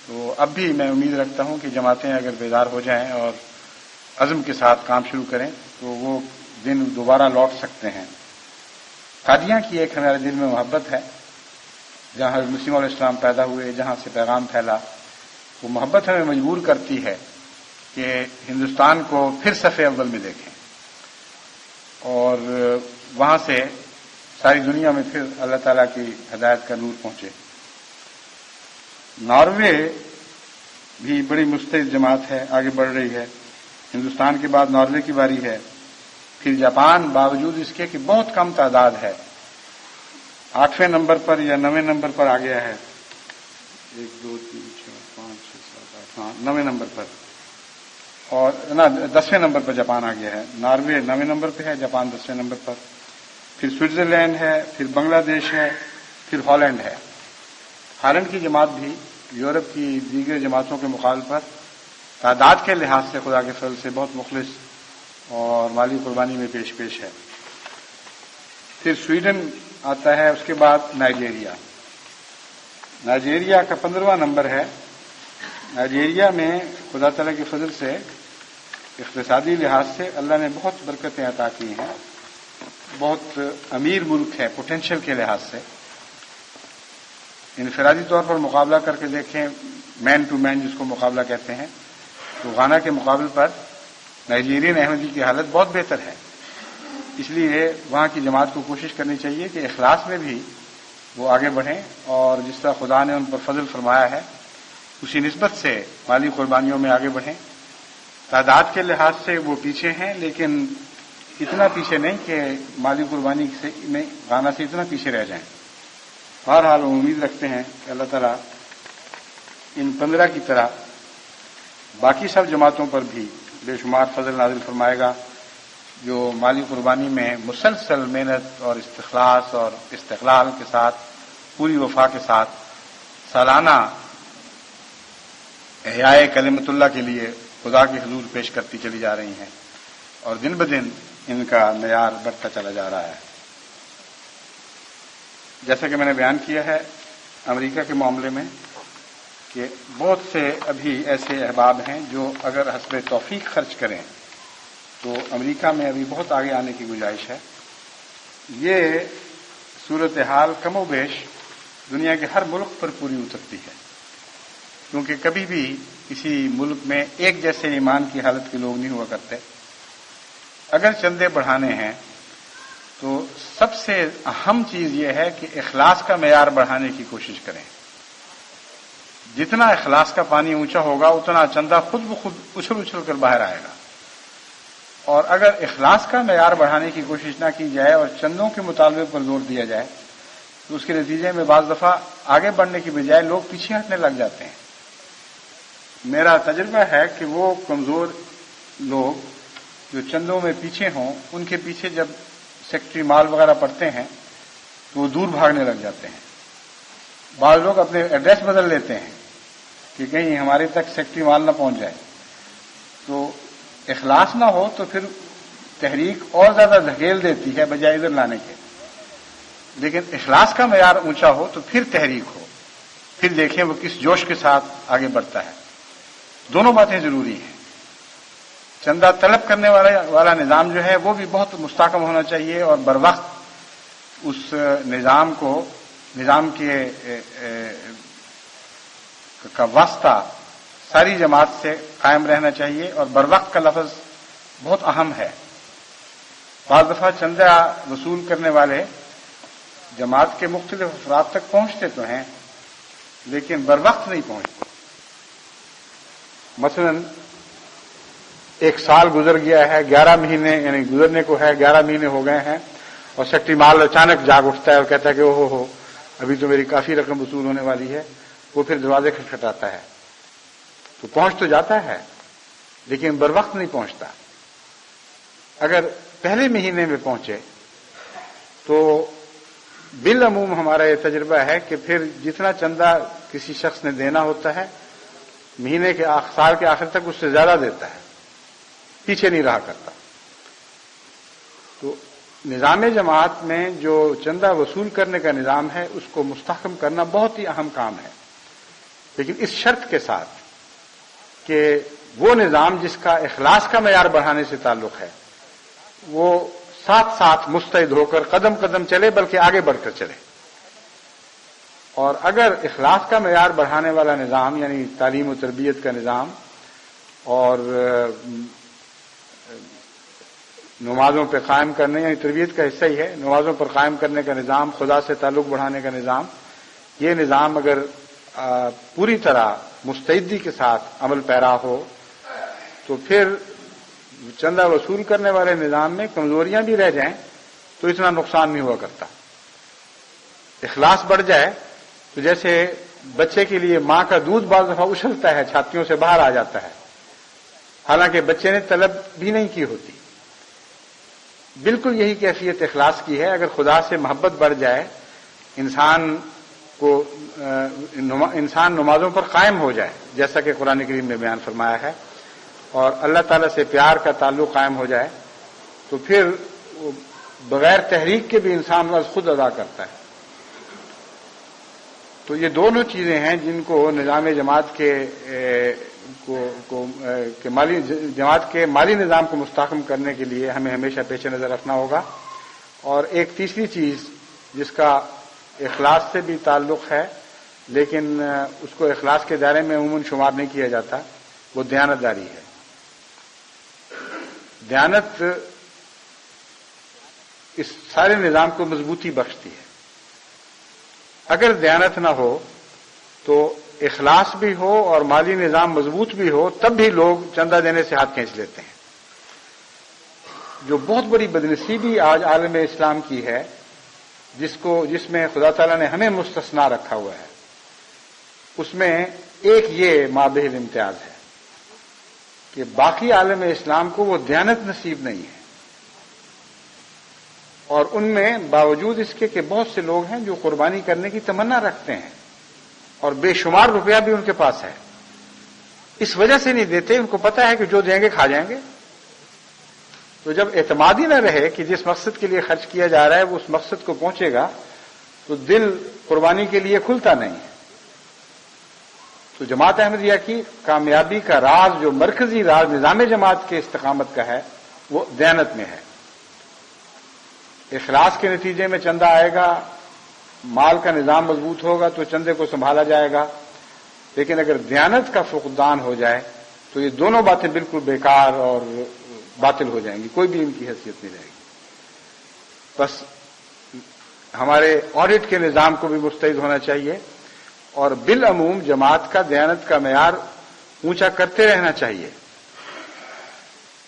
تو اب بھی میں امید رکھتا ہوں کہ جماعتیں اگر بیدار ہو جائیں اور عزم کے ساتھ کام شروع کریں تو وہ دن دوبارہ لوٹ سکتے ہیں۔ قادیاں کی ایک ہمارے دل میں محبت ہے، جہاں حضرت مسیح علیہ السلام پیدا ہوئے، جہاں سے پیغام پھیلا، وہ محبت ہمیں مجبور کرتی ہے کہ ہندوستان کو پھر صفحے اول میں دیکھیں، اور وہاں سے ساری دنیا میں پھر اللہ تعالیٰ کی ہدایت کا نور پہنچے۔ ناروے بھی بڑی مستعد جماعت ہے، آگے بڑھ رہی ہے، ہندوستان کے بعد ناروے کی باری ہے۔ پھر جاپان باوجود اس کے کہ بہت کم تعداد ہے 8ویں نمبر پر یا 9ویں نمبر پر آ گیا ہے، 1 2 3 4 5 6 7 8 9ویں نمبر پر، اور 10ویں نمبر پر جاپان آ گیا ہے۔ ناروے 9ویں نمبر پہ ہے، جاپان 10ویں نمبر پر، پھر سوئٹزرلینڈ ہے، پھر بنگلہ دیش ہے، پھر ہالینڈ ہے۔ ہالینڈ کی جماعت بھی یورپ کی دیگر جماعتوں کے مقابل پر تعداد کے لحاظ سے خدا کے فضل سے بہت مخلص اور مالی قربانی میں پیش ہے۔ پھر سویڈن آتا ہے، اس کے بعد نائجیریا کا 15واں نمبر ہے۔ نائجیریا میں خدا تعالیٰ کے فضل سے اقتصادی لحاظ سے اللہ نے بہت برکتیں عطا کی ہیں، بہت امیر ملک ہے پوٹینشیل کے لحاظ سے۔ انفرادی طور پر مقابلہ کر کے دیکھیں، مین ٹو مین جس کو مقابلہ کہتے ہیں، تو غانا کے مقابل پر نائجیرین احمدی کی حالت بہت بہتر ہے۔ اس لیے وہاں کی جماعت کو کوشش کرنی چاہیے کہ اخلاص میں بھی وہ آگے بڑھیں، اور جس طرح خدا نے ان پر فضل فرمایا ہے اسی نسبت سے مالی قربانیوں میں آگے بڑھیں۔ تعداد کے لحاظ سے وہ پیچھے ہیں، لیکن اتنا پیچھے نہیں کہ مالی قربانی میں غانا سے اتنا پیچھے رہ جائیں. بہرحال وہ امید رکھتے ہیں کہ اللہ تعالیٰ ان 15 کی طرح باقی سب جماعتوں پر بھی بے شمار فضل نازل فرمائے گا جو مالی قربانی میں مسلسل محنت اور استخلاص اور استقلال کے ساتھ پوری وفا کے ساتھ سالانہ احیاء کلمت اللہ کے لیے خدا کے حضور پیش کرتی چلی جا رہی ہیں اور دن بدن ان کا معیار بڑھتا چلا جا رہا ہے. جیسا کہ میں نے بیان کیا ہے امریکہ کے معاملے میں کہ بہت سے ابھی ایسے احباب ہیں جو اگر حسب توفیق خرچ کریں تو امریکہ میں ابھی بہت آگے آنے کی گنجائش ہے. یہ صورتحال کم و بیش دنیا کے ہر ملک پر پوری اترتی ہے کیونکہ کبھی بھی کسی ملک میں ایک جیسے ایمان کی حالت کے لوگ نہیں ہوا کرتے. اگر چندے بڑھانے ہیں تو سب سے اہم چیز یہ ہے کہ اخلاص کا معیار بڑھانے کی کوشش کریں. جتنا اخلاص کا پانی اونچا ہوگا اتنا چندہ خود بخود اچھل اچھل کر باہر آئے گا. اور اگر اخلاص کا معیار بڑھانے کی کوشش نہ کی جائے اور چندوں کے مطالبے پر زور دیا جائے تو اس کے نتیجے میں بعض دفعہ آگے بڑھنے کی بجائے لوگ پیچھے ہٹنے لگ جاتے ہیں. میرا تجربہ ہے کہ وہ کمزور لوگ جو چندوں میں پیچھے ہوں ان کے پیچھے جب سیکٹری مال وغیرہ پڑتے ہیں تو وہ دور بھاگنے لگ جاتے ہیں. بعض لوگ اپنے ایڈریس بدل لیتے ہیں کہ کہیں ہمارے تک سیکٹری مال نہ پہنچ جائے. تو اخلاص نہ ہو تو پھر تحریک اور زیادہ دھکیل دیتی ہے بجائے ادھر لانے کے. لیکن اخلاص کا معیار اونچا ہو تو پھر تحریک ہو, پھر دیکھیں وہ کس جوش کے ساتھ آگے بڑھتا ہے. دونوں باتیں ضروری ہیں. چندہ طلب کرنے والا نظام جو ہے وہ بھی بہت مستحکم ہونا چاہیے اور بر وقت اس نظام کا واسطہ ساری جماعت سے قائم رہنا چاہیے. اور بر وقت کا لفظ بہت اہم ہے. بعض دفعہ چندہ وصول کرنے والے جماعت کے مختلف افراد تک پہنچتے تو ہیں لیکن بر وقت نہیں پہنچتے. مثلا ایک سال گزر گیا ہے, 11 مہینے یعنی گزرنے کو ہے, 11 مہینے ہو گئے ہیں اور سیکٹری مال اچانک جاگ اٹھتا ہے اور کہتا ہے کہ ہو ابھی تو میری کافی رقم وصول ہونے والی ہے. وہ پھر دروازے کھٹکھٹاتا ہے تو پہنچ تو جاتا ہے لیکن بر وقت نہیں پہنچتا. اگر پہلے مہینے میں پہنچے تو بالعموم ہمارا یہ تجربہ ہے کہ پھر جتنا چندہ کسی شخص نے دینا ہوتا ہے مہینے کے سال کے آخر تک اس سے زیادہ دیتا ہے, پیچھے نہیں رہا کرتا. تو نظام جماعت میں جو چندہ وصول کرنے کا نظام ہے اس کو مستحکم کرنا بہت ہی اہم کام ہے, لیکن اس شرط کے ساتھ کہ وہ نظام جس کا اخلاص کا معیار بڑھانے سے تعلق ہے وہ ساتھ ساتھ مستعد ہو کر قدم قدم چلے بلکہ آگے بڑھ کر چلے. اور اگر اخلاص کا معیار بڑھانے والا نظام یعنی تعلیم و تربیت کا نظام اور نمازوں پہ قائم کرنے یعنی تربیت کا حصہ ہی ہے, نمازوں پر قائم کرنے کا نظام, خدا سے تعلق بڑھانے کا نظام, یہ نظام اگر پوری طرح مستعدی کے ساتھ عمل پیرا ہو تو پھر چندہ وصول کرنے والے نظام میں کمزوریاں بھی رہ جائیں تو اتنا نقصان نہیں ہوا کرتا. اخلاص بڑھ جائے تو جیسے بچے کے لیے ماں کا دودھ بعض دفعہ اچھلتا ہے, چھاتیوں سے باہر آ جاتا ہے, حالانکہ بچے نے طلب بھی نہیں کی ہوتی. بالکل یہی کیفیت اخلاص کی ہے. اگر خدا سے محبت بڑھ جائے, انسان نمازوں پر قائم ہو جائے جیسا کہ قرآن کریم میں بیان فرمایا ہے, اور اللہ تعالیٰ سے پیار کا تعلق قائم ہو جائے تو پھر بغیر تحریک کے بھی انسان فرض خود ادا کرتا ہے. تو یہ دونوں چیزیں ہیں جن کو نظام جماعت جماعت کے مالی نظام کو مستحکم کرنے کے لیے ہمیں ہمیشہ پیش نظر رکھنا ہوگا. اور ایک تیسری چیز جس کا اخلاص سے بھی تعلق ہے لیکن اس کو اخلاص کے دائرے میں عموماً شمار نہیں کیا جاتا, وہ دیانت داری ہے. دیانت اس سارے نظام کو مضبوطی بخشتی ہے. اگر دیانت نہ ہو تو اخلاص بھی ہو اور مالی نظام مضبوط بھی ہو تب بھی لوگ چندہ دینے سے ہاتھ کھینچ لیتے ہیں. جو بہت بڑی بدنصیبی آج عالم اسلام کی ہے، جس میں خدا تعالیٰ نے ہمیں مستثنا رکھا ہوا ہے، اس میں ایک یہ مابہل امتیاز ہے کہ باقی عالم اسلام کو وہ دیانت نصیب نہیں ہے، اور ان میں باوجود اس کے کہ بہت سے لوگ ہیں جو قربانی کرنے کی تمنا رکھتے ہیں اور بے شمار روپیہ بھی ان کے پاس ہے، اس وجہ سے نہیں دیتے، ان کو پتا ہے کہ جو دیں گے کھا جائیں گے۔ تو جب اعتماد ہی نہ رہے کہ جس مقصد کے لیے خرچ کیا جا رہا ہے وہ اس مقصد کو پہنچے گا، تو دل قربانی کے لیے کھلتا نہیں ہے۔ تو جماعت احمدیہ کی کامیابی کا راز، جو مرکزی راز نظام جماعت کے استقامت کا ہے، وہ دیانت میں ہے۔ اخلاص کے نتیجے میں چندہ آئے گا، مال کا نظام مضبوط ہوگا تو چندے کو سنبھالا جائے گا، لیکن اگر دیانت کا فقدان ہو جائے تو یہ دونوں باتیں بالکل بیکار اور باطل ہو جائیں گی، کوئی بھی ان کی حیثیت نہیں رہے گی۔ بس ہمارے آڈٹ کے نظام کو بھی مستعد ہونا چاہیے، اور بالعموم جماعت کا دیانت کا معیار اونچا کرتے رہنا چاہیے۔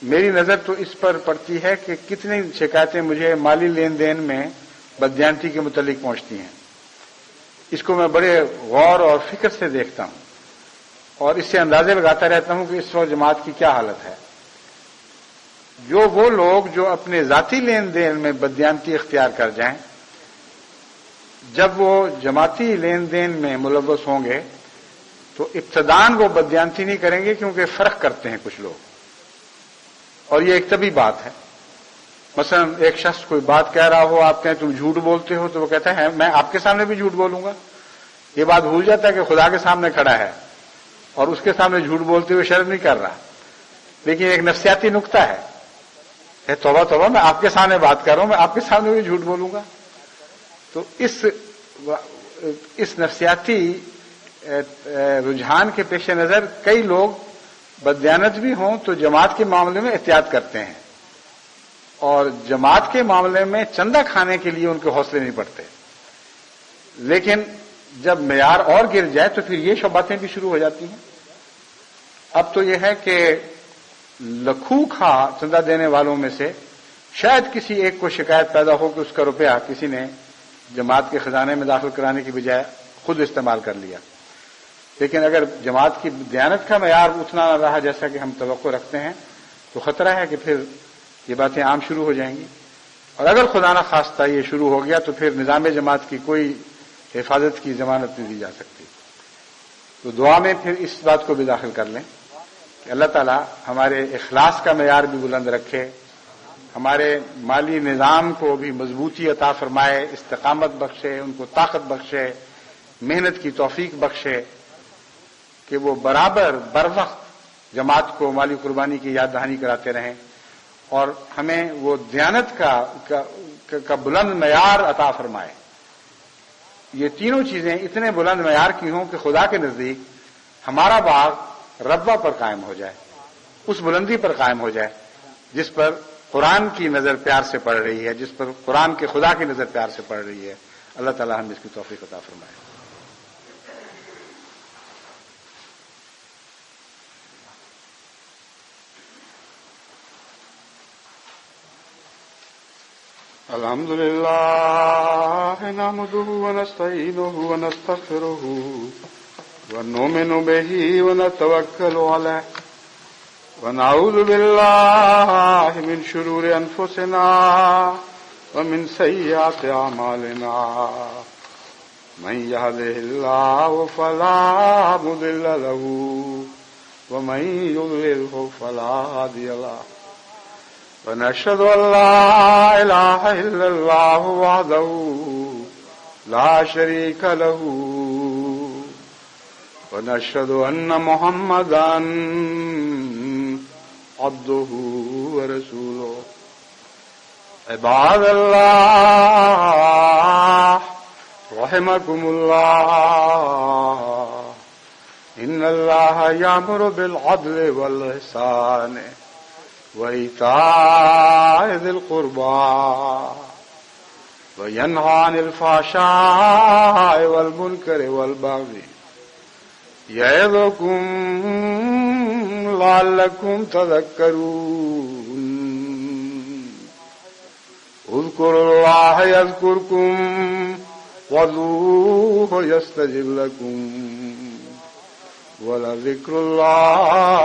میری نظر تو اس پر پڑتی ہے کہ کتنی شکایتیں مجھے مالی لین دین میں بددیانتی کے متعلق پہنچتی ہیں، اس کو میں بڑے غور اور فکر سے دیکھتا ہوں، اور اس سے اندازے لگاتا رہتا ہوں کہ اس وقت جماعت کی کیا حالت ہے۔ وہ لوگ جو اپنے ذاتی لین دین میں بددیانتی اختیار کر جائیں، جب وہ جماعتی لین دین میں ملوث ہوں گے تو ابتداً وہ بددیانتی نہیں کریں گے، کیونکہ فرق کرتے ہیں کچھ لوگ، اور یہ ایک طبی بات ہے۔ مثلا ایک شخص کوئی بات کہہ رہا ہو، آپ کہیں تم جھوٹ بولتے ہو، تو وہ کہتا ہے میں آپ کے سامنے بھی جھوٹ بولوں گا۔ یہ بات بھول جاتا ہے کہ خدا کے سامنے کھڑا ہے اور اس کے سامنے جھوٹ بولتے ہوئے شرم نہیں کر رہا، لیکن ایک نفسیاتی نقطہ ہے، توبہ توبہ، میں آپ کے سامنے بات کر رہا ہوں، میں آپ کے سامنے بھی جھوٹ بولوں گا۔ تو اس نفسیاتی رجحان کے پیش نظر کئی لوگ بددیانت بھی ہوں تو جماعت کے معاملے میں احتیاط کرتے ہیں، اور جماعت کے معاملے میں چندہ کھانے کے لیے ان کے حوصلے نہیں پڑتے، لیکن جب معیار اور گر جائے تو پھر یہ سب باتیں بھی شروع ہو جاتی ہیں۔ اب تو یہ ہے کہ لکھوں کھا چندہ دینے والوں میں سے شاید کسی ایک کو شکایت پیدا ہو کہ اس کا روپیہ کسی نے جماعت کے خزانے میں داخل کرانے کی بجائے خود استعمال کر لیا، لیکن اگر جماعت کی دیانت کا معیار اتنا نہ رہا جیسا کہ ہم توقع رکھتے ہیں تو خطرہ ہے کہ پھر یہ باتیں عام شروع ہو جائیں گی، اور اگر خدا نہ خواستہ یہ شروع ہو گیا تو پھر نظام جماعت کی کوئی حفاظت کی ضمانت نہیں دی جا سکتی۔ تو دعا میں پھر اس بات کو بھی داخل کر لیں کہ اللہ تعالیٰ ہمارے اخلاص کا معیار بھی بلند رکھے، ہمارے مالی نظام کو بھی مضبوطی عطا فرمائے، استقامت بخشے، ان کو طاقت بخشے، محنت کی توفیق بخشے کہ وہ برابر بر وقت جماعت کو مالی قربانی کی یاد دہانی کراتے رہیں، اور ہمیں وہ دیانت کا بلند معیار عطا فرمائے۔ یہ تینوں چیزیں اتنے بلند معیار کی ہوں کہ خدا کے نزدیک ہمارا باغ ربوہ پر قائم ہو جائے، اس بلندی پر قائم ہو جائے جس پر قرآن کی نظر پیار سے پڑ رہی ہے، جس پر قرآن کے خدا کی نظر پیار سے پڑ رہی ہے۔ اللہ تعالیٰ ہم اس کی توفیق عطا فرمائے۔ الحمد لله نحمده ونستعينه ونستغفره ونؤمن به ونتوكل عليه ونعوذ بالله من شرور أنفسنا ومن سيئات أعمالنا من يهده الله فلا مضل له ومن يضلله فلا هادي له ونشهد أن لا إله إلا الله وحده لا شريك له ونشهد أن محمدا عبده ورسوله عباد الله رحمكم الله إن الله يأمر بالعدل والإحسان وإيتاء ذي القربى وينهى عن الفحشاء والمنكر والبغي يعظكم لعلكم تذكرون اذکروا اللہ یذکرکم وادعوہ یستجب لکم ولذکر اللہ